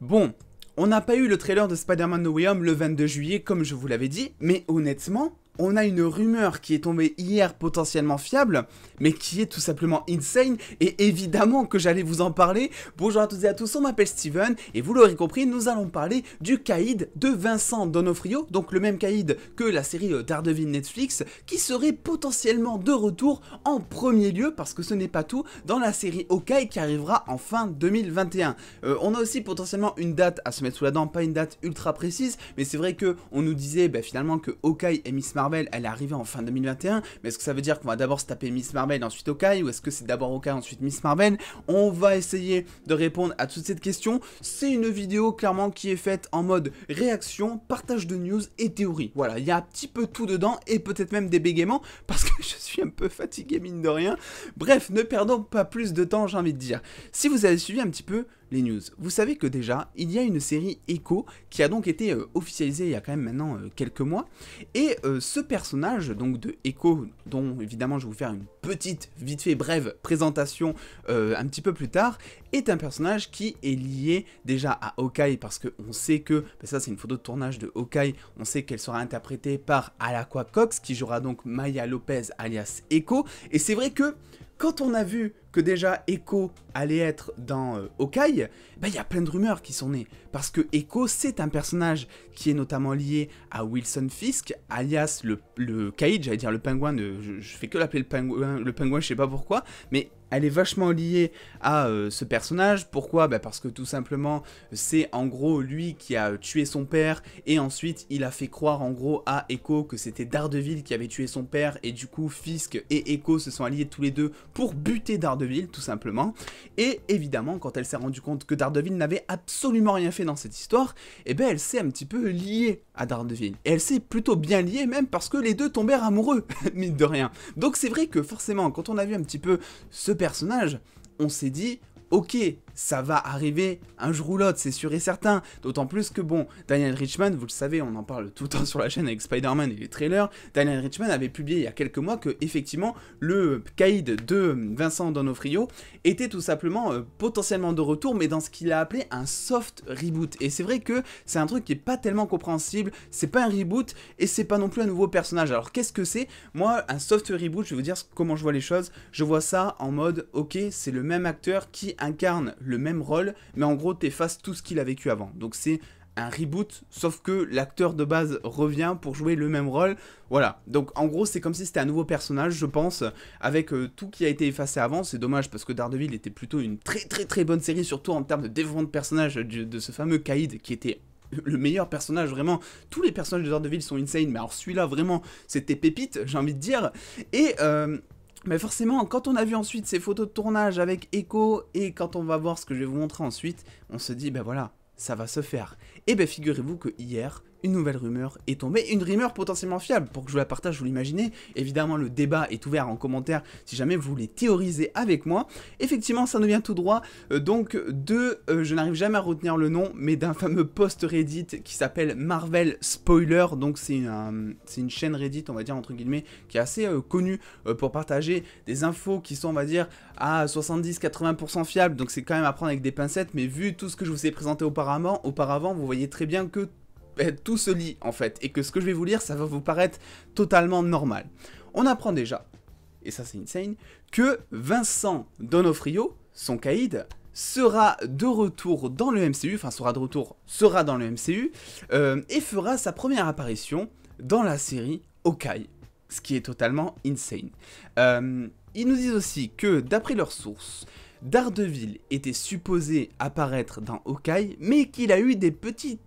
Bon, on n'a pas eu le trailer de Spider-Man No Way Home le 22 juillet comme je vous l'avais dit, mais honnêtement, on a une rumeur qui est tombée hier potentiellement fiable, mais qui est tout simplement insane, et évidemment que j'allais vous en parler. Bonjour à toutes et à tous, on m'appelle Steven, et vous l'aurez compris, nous allons parler du caïd de Vincent D'Onofrio, donc le même caïd que la série Daredevil Netflix, qui serait potentiellement de retour en premier lieu, parce que ce n'est pas tout, dans la série Hawkeye qui arrivera en fin 2021. On a aussi potentiellement une date à se mettre sous la dent, pas une date ultra précise, mais c'est vrai que on nous disait finalement que Hawkeye et Miss Marvel elle est arrivée en fin 2021, mais est-ce que ça veut dire qu'on va d'abord se taper Miss Marvel ensuite Hawkeye, ou est-ce que c'est d'abord Hawkeye ensuite Miss Marvel? On va essayer de répondre à toutes ces questions. C'est une vidéo clairement qui est faite en mode réaction, partage de news et théorie. Voilà, il y a un petit peu tout dedans et peut-être même des bégaiements parce que je suis un peu fatigué mine de rien. Bref, ne perdons pas plus de temps, j'ai envie de dire. Si vous avez suivi un petit peu les news, vous savez que déjà il y a une série Echo qui a donc été officialisée il y a quand même maintenant quelques mois, et ce personnage donc de Echo, dont évidemment je vais vous faire une petite vite fait brève présentation un petit peu plus tard, est un personnage qui est lié déjà à Hawkeye, parce que on sait que, ça c'est une photo de tournage de Hawkeye, on sait qu'elle sera interprétée par Alaqua Cox qui jouera donc Maya Lopez alias Echo, et c'est vrai que quand on a vu que déjà Echo allait être dans Hawkeye, il y a plein de rumeurs qui sont nées. Parce que Echo, c'est un personnage qui est notamment lié à Wilson Fisk, alias le caïd, j'allais dire le pingouin, je fais que l'appeler le pingouin, je sais pas pourquoi, mais elle est vachement liée à ce personnage. Pourquoi? Parce que tout simplement, c'est en gros lui qui a tué son père, et ensuite il a fait croire en gros à Echo que c'était Daredevil qui avait tué son père, et du coup Fisk et Echo se sont alliés tous les deux pour buter Daredevil, tout simplement. Et évidemment, quand elle s'est rendue compte que Daredevil n'avait absolument rien fait dans cette histoire, elle s'est un petit peu liée à Daredevil. Et elle s'est plutôt bien liée même, parce que les deux tombèrent amoureux, mine de rien. Donc c'est vrai que forcément, quand on a vu un petit peu ce personnage, on s'est dit, ok, ça va arriver un jour ou l'autre, c'est sûr et certain. D'autant plus que bon, Daniel Richman, vous le savez, on en parle tout le temps sur la chaîne avec Spider-Man et les trailers. Daniel Richman avait publié il y a quelques mois que effectivement le caïd de Vincent D'Onofrio était tout simplement potentiellement de retour, mais dans ce qu'il a appelé un soft reboot. Et c'est vrai que c'est un truc qui est pas tellement compréhensible. C'est pas un reboot et c'est pas non plus un nouveau personnage. Alors qu'est-ce que c'est? Moi, un soft reboot, je vais vous dire comment je vois les choses. Je vois ça en mode, ok, c'est le même acteur qui incarne le même rôle, mais en gros t'effaces tout ce qu'il a vécu avant. Donc c'est un reboot, sauf que l'acteur de base revient pour jouer le même rôle. Voilà, donc en gros c'est comme si c'était un nouveau personnage, je pense, avec tout qui a été effacé avant. C'est dommage parce que Daredevil était plutôt une très bonne série, surtout en termes de développement de personnage de ce fameux caïd qui était le meilleur personnage, vraiment. Tous les personnages de Daredevil sont insane, mais alors celui-là vraiment c'était pépite, j'ai envie de dire. Et mais forcément, quand on a vu ensuite ces photos de tournage avec Echo, et quand on va voir ce que je vais vous montrer ensuite, on se dit, voilà, ça va se faire. Et figurez-vous que hier, une nouvelle rumeur est tombée, une rumeur potentiellement fiable, pour que je vous la partage, vous l'imaginez. Évidemment, le débat est ouvert en commentaire, si jamais vous voulez théoriser avec moi. Effectivement, ça nous vient tout droit, je n'arrive jamais à retenir le nom, mais d'un fameux post Reddit qui s'appelle Marvel Spoiler. Donc c'est une chaîne Reddit, on va dire, entre guillemets, qui est assez connue pour partager des infos qui sont, on va dire, à 70-80% fiables. Donc c'est quand même à prendre avec des pincettes, mais vu tout ce que je vous ai présenté auparavant, vous voyez très bien que tout se lie en fait, et que ce que je vais vous lire, ça va vous paraître totalement normal. On apprend déjà, et ça c'est insane, que Vincent D'Onofrio, son caïd, sera de retour dans le MCU, sera dans le MCU, et fera sa première apparition dans la série Hawkeye, ce qui est totalement insane. Ils nous disent aussi que, d'après leurs sources, Daredevil était supposé apparaître dans Hawkeye, mais qu'il a eu des petits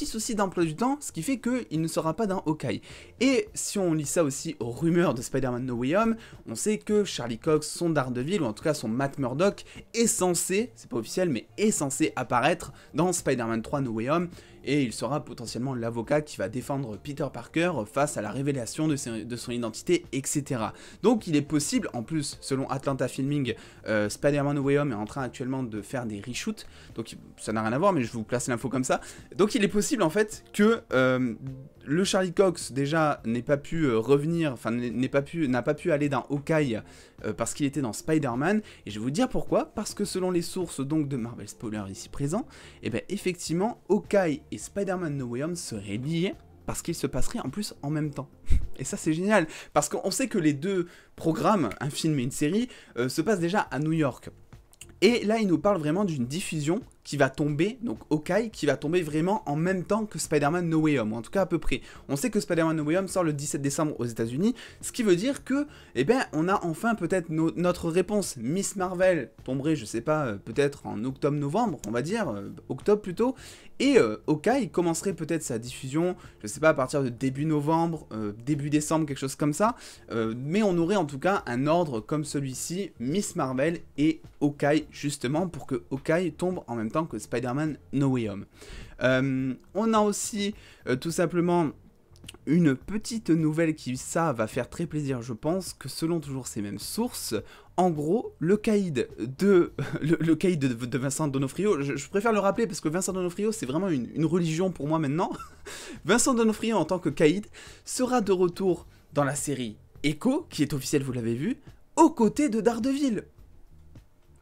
soucis d'emploi du temps, ce qui fait qu'il ne sera pas dans Hawkeye. Et si on lit ça aussi aux rumeurs de Spider-Man No Way Home, on sait que Charlie Cox, son Daredevil, ou en tout cas son Matt Murdock, est censé, c'est pas officiel, mais est censé apparaître dans Spider-Man 3 No Way Home. et il sera potentiellement l'avocat qui va défendre Peter Parker face à la révélation de son identité, etc. Donc il est possible, en plus, selon Atlanta Filming, Spider-Man No Way Home est en train actuellement de faire des reshoots, donc ça n'a rien à voir, mais je vous place l'info comme ça. Donc il est possible en fait que le Charlie Cox déjà n'ait pas pu revenir, enfin n'a pas pu aller dans Hawkeye parce qu'il était dans Spider-Man, et je vais vous dire pourquoi, parce que selon les sources donc de Marvel Spoiler ici présents, et bien effectivement Hawkeye et Spider-Man No Way Home seraient liés, parce qu'ils se passeraient en plus en même temps. Et ça c'est génial, parce qu'on sait que les deux programmes, un film et une série, se passent déjà à New York. Et là il nous parle vraiment d'une diffusion qui va tomber, donc Hawkeye, qui va tomber vraiment en même temps que Spider-Man No Way Home, ou en tout cas à peu près. On sait que Spider-Man No Way Home sort le 17 décembre aux États-Unis, ce qui veut dire que, eh ben, on a enfin peut-être notre réponse. Miss Marvel tomberait, je sais pas, peut-être en octobre-novembre, on va dire, octobre plutôt, et Hawkeye commencerait peut-être sa diffusion, je sais pas, à partir de début novembre, début décembre, quelque chose comme ça, mais on aurait en tout cas un ordre comme celui-ci, Miss Marvel et Hawkeye, justement, pour que Hawkeye tombe en même temps que Spider-Man No Way Home. On a aussi tout simplement une petite nouvelle qui, ça, va faire très plaisir, je pense, que selon toujours ces mêmes sources, en gros, le caïd de Vincent D'Onofrio, je préfère le rappeler parce que Vincent D'Onofrio, c'est vraiment une religion pour moi maintenant. Vincent D'Onofrio, en tant que caïd, sera de retour dans la série Echo, qui est officielle, vous l'avez vu, aux côtés de Daredevil.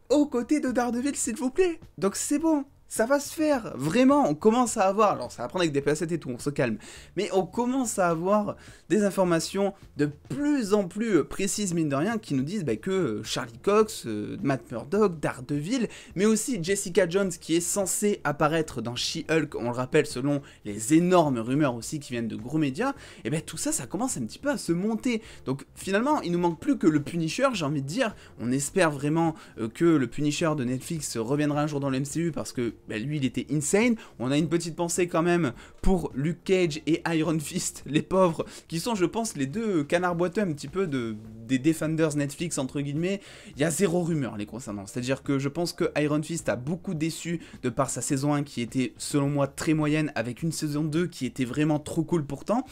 Aux côtés de Daredevil, s'il vous plaît. Donc c'est bon, ça va se faire. Vraiment, on commence à avoir, alors ça va prendre avec des placettes et tout, on se calme, mais on commence à avoir des informations de plus en plus précises, mine de rien, qui nous disent que Charlie Cox, Matt Murdock, Daredevil, mais aussi Jessica Jones, qui est censée apparaître dans She-Hulk, on le rappelle, selon les énormes rumeurs aussi qui viennent de gros médias, et tout ça, ça commence un petit peu à se monter. Donc finalement, il nous manque plus que le Punisher, j'ai envie de dire. On espère vraiment que le Punisher de Netflix reviendra un jour dans le MCU, parce que lui, il était insane. On a une petite pensée quand même pour Luke Cage et Iron Fist, les pauvres, qui sont, je pense, les deux canards boiteux un petit peu des Defenders Netflix, entre guillemets. Il y a zéro rumeur les concernant. C'est-à-dire que je pense que Iron Fist a beaucoup déçu de par sa saison 1 qui était, selon moi, très moyenne, avec une saison 2 qui était vraiment trop cool pourtant.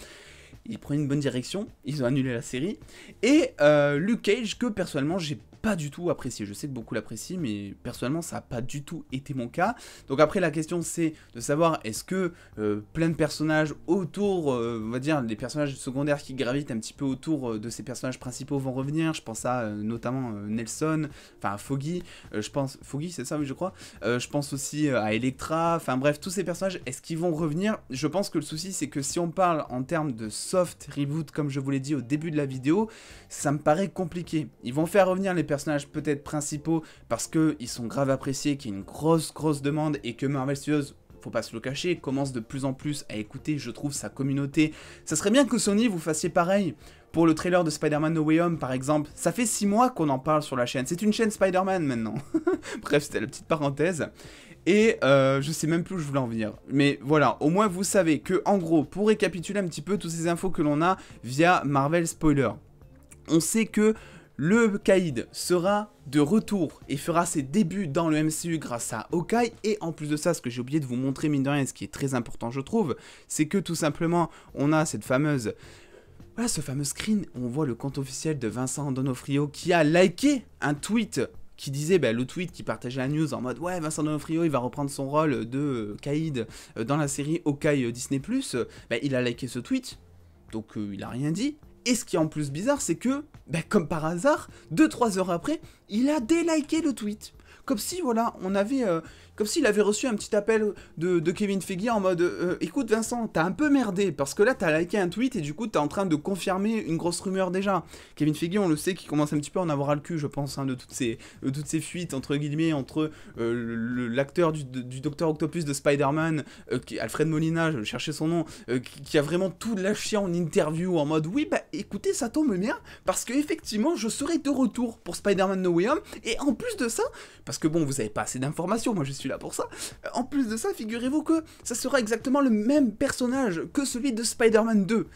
Ils prennent une bonne direction, ils ont annulé la série. Et Luke Cage, que personnellement j'ai pas du tout apprécié. Je sais que beaucoup l'apprécient, mais personnellement ça n'a pas du tout été mon cas. Donc après la question c'est de savoir est-ce que plein de personnages autour, on va dire les personnages secondaires qui gravitent un petit peu autour de ces personnages principaux vont revenir. Je pense à notamment Nelson, enfin à Foggy, je pense, Foggy c'est ça oui je crois, je pense aussi à Elektra, enfin bref tous ces personnages, est-ce qu'ils vont revenir? Je pense que le souci c'est que si on parle en termes de soft reboot comme je vous l'ai dit au début de la vidéo, ça me paraît compliqué. Ils vont faire revenir les personnages peut-être principaux parce qu'ils sont grave appréciés, qu'il y a une grosse demande et que Marvel Studios, faut pas se le cacher, commence de plus en plus à écouter, je trouve, sa communauté. Ça serait bien que Sony vous fassiez pareil pour le trailer de Spider-Man No Way Home par exemple. Ça fait 6 mois qu'on en parle sur la chaîne, c'est une chaîne Spider-Man maintenant. Bref, c'était la petite parenthèse. Et je sais même plus où je voulais en venir. Mais voilà, au moins vous savez que, en gros, pour récapituler un petit peu toutes ces infos que l'on a via Marvel Spoiler, on sait que le Caïd sera de retour et fera ses débuts dans le MCU grâce à Hawkeye. Et en plus de ça, ce que j'ai oublié de vous montrer, mine de rien, ce qui est très important je trouve, c'est que tout simplement, on a cette fameuse... Voilà, ce fameux screen où on voit le compte officiel de Vincent D'Onofrio qui a liké un tweet qui disait, le tweet qui partageait la news en mode « Ouais, Vincent D'Onofrio, il va reprendre son rôle de Caïd dans la série Hawkeye Disney+. » Il a liké ce tweet, donc il a rien dit. Et ce qui est en plus bizarre, c'est que, comme par hasard, 2-3 heures après, il a déliké le tweet. Comme si, voilà, on avait... comme s'il avait reçu un petit appel de Kevin Feige en mode écoute Vincent, t'as un peu merdé, parce que là t'as liké un tweet et du coup t'es en train de confirmer une grosse rumeur déjà. Kevin Feige, on le sait, qui commence un petit peu à en avoir à le cul, je pense, de toutes ces fuites, entre guillemets, entre l'acteur du Dr Octopus de Spider-Man, Alfred Molina, je cherchais son nom, qui a vraiment tout lâché en interview, en mode oui, écoutez, ça tombe bien, parce que effectivement je serai de retour pour Spider-Man No Way Home, et en plus de ça, parce que bon, vous avez pas assez d'informations, moi je suis suis là pour ça. En plus de ça, figurez-vous que ça sera exactement le même personnage que celui de Spider-Man 2.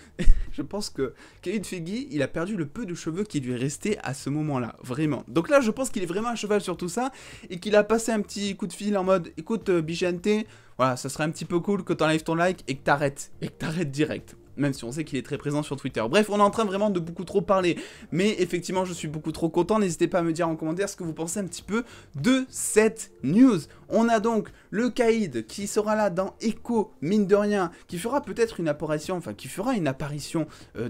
Je pense que Kevin Feige, il a perdu le peu de cheveux qui lui restait à ce moment-là, vraiment. Donc là, je pense qu'il est vraiment à cheval sur tout ça, et qu'il a passé un petit coup de fil en mode, écoute, Bichente, voilà, ça serait un petit peu cool que t'enlèves ton like et que t'arrêtes direct. Même si on sait qu'il est très présent sur Twitter. Bref, on est en train vraiment de beaucoup trop parler. Mais effectivement, je suis beaucoup trop content. N'hésitez pas à me dire en commentaire ce que vous pensez un petit peu de cette news. On a donc le Kaïd qui sera là dans Echo, mine de rien, qui fera peut-être une apparition,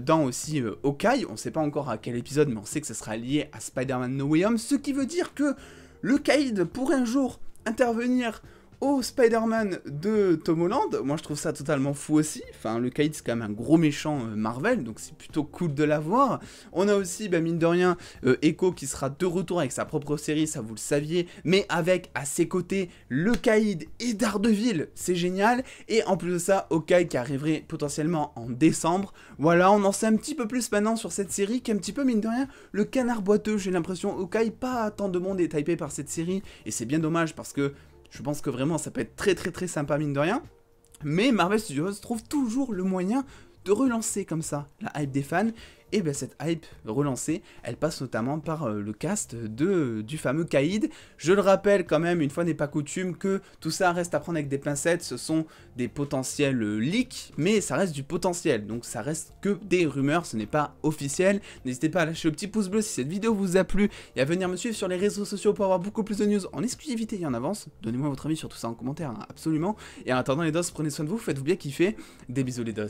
dans aussi Hawkeye. On ne sait pas encore à quel épisode, mais on sait que ce sera lié à Spider-Man No Way Home. Ce qui veut dire que le Kaïd pourrait un jour intervenir au Spider-Man de Tom Holland. Moi je trouve ça totalement fou aussi, enfin le Kaïd c'est quand même un gros méchant Marvel, donc c'est plutôt cool de l'avoir. On a aussi, mine de rien, Echo qui sera de retour avec sa propre série, ça vous le saviez, mais avec à ses côtés le Kaïd et Daredevil, c'est génial, et en plus de ça, Hawkeye qui arriverait potentiellement en décembre. Voilà, on en sait un petit peu plus maintenant sur cette série, qui est un petit peu, mine de rien, le canard boiteux, j'ai l'impression. Hawkeye, pas tant de monde est hypé par cette série, et c'est bien dommage parce que je pense que vraiment ça peut être très sympa mine de rien. Mais Marvel Studios trouve toujours le moyen de relancer comme ça la hype des fans. Et cette hype relancée, elle passe notamment par le cast du fameux Kaïd. Je le rappelle quand même, une fois n'est pas coutume, que tout ça reste à prendre avec des pincettes. Ce sont des potentiels leaks, mais ça reste du potentiel. Donc ça reste que des rumeurs, ce n'est pas officiel. N'hésitez pas à lâcher le petit pouce bleu si cette vidéo vous a plu et à venir me suivre sur les réseaux sociaux pour avoir beaucoup plus de news en exclusivité et en avance. Donnez-moi votre avis sur tout ça en commentaire, hein, absolument. Et en attendant les dos, prenez soin de vous, faites-vous bien kiffer. Des bisous les dos.